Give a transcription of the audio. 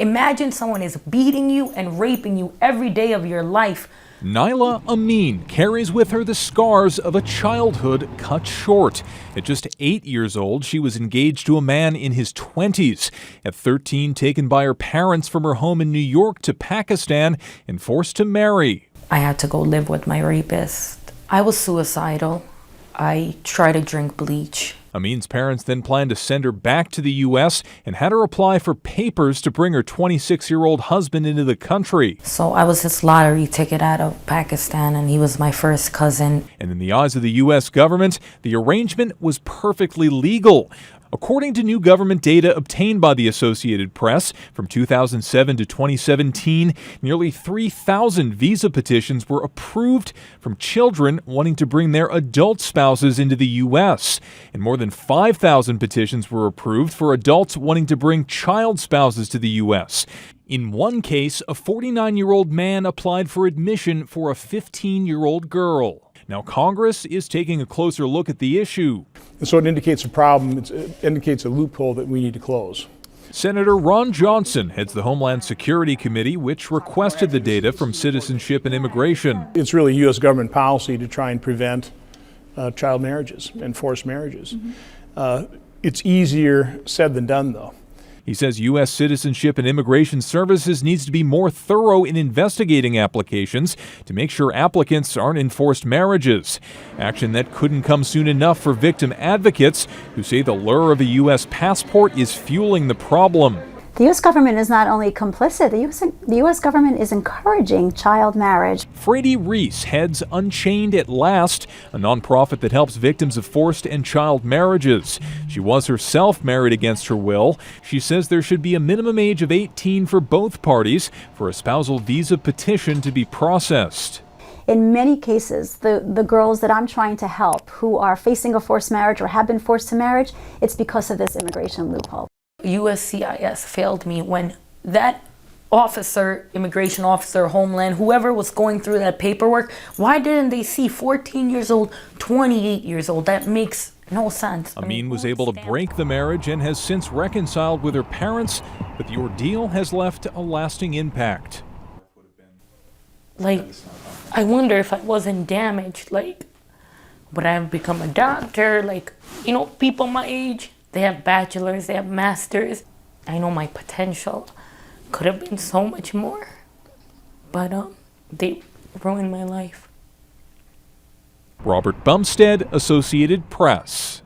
Imagine someone is beating you and raping you every day of your life. Nyla Amin carries with her the scars of a childhood cut short. At just 8 years old, she was engaged to a man in his 20s. At 13, taken by her parents from her home in New York to Pakistan and forced to marry. I had to go live with my rapist. I was suicidal. I tried to drink bleach. Amin's parents then planned to send her back to the U.S. and had her apply for papers to bring her 26-year-old husband into the country. So I was his lottery ticket out of Pakistan, and he was my first cousin. And in the eyes of the U.S. government, the arrangement was perfectly legal. According to new government data obtained by the Associated Press, from 2007 to 2017, nearly 3,000 visa petitions were approved from children wanting to bring their adult spouses into the U.S. And more than 5,000 petitions were approved for adults wanting to bring child spouses to the U.S. In one case, a 49-year-old man applied for admission for a 15-year-old girl. Now, Congress is taking a closer look at the issue. And so it indicates a problem, it indicates a loophole that we need to close. Senator Ron Johnson heads the Homeland Security Committee, which requested the data from Citizenship and Immigration. It's really U.S. government policy to try and prevent child marriages and forced marriages. It's easier said than done, though. He says U.S. Citizenship and Immigration Services needs to be more thorough in investigating applications to make sure applicants aren't in forced marriages. Action that couldn't come soon enough for victim advocates who say the lure of a U.S. passport is fueling the problem. The U.S. government is not only complicit, the U.S. government is encouraging child marriage. Freddie Reese heads Unchained at Last, a nonprofit that helps victims of forced and child marriages. She was herself married against her will. She says there should be a minimum age of 18 for both parties for a spousal visa petition to be processed. In many cases, the girls that I'm trying to help who are facing a forced marriage or have been forced to marriage, it's because of this immigration loophole. USCIS failed me when that officer, immigration officer, Homeland, whoever was going through that paperwork, why didn't they see 14 years old, 28 years old? That makes no sense. Amin was able to break the marriage and has since reconciled with her parents, but the ordeal has left a lasting impact. Like, I wonder if I wasn't damaged, like, would I have become a doctor? Like, you know, people my age, they have bachelors, they have masters. I know my potential could have been so much more, but they ruined my life. Robert Bumstead, Associated Press.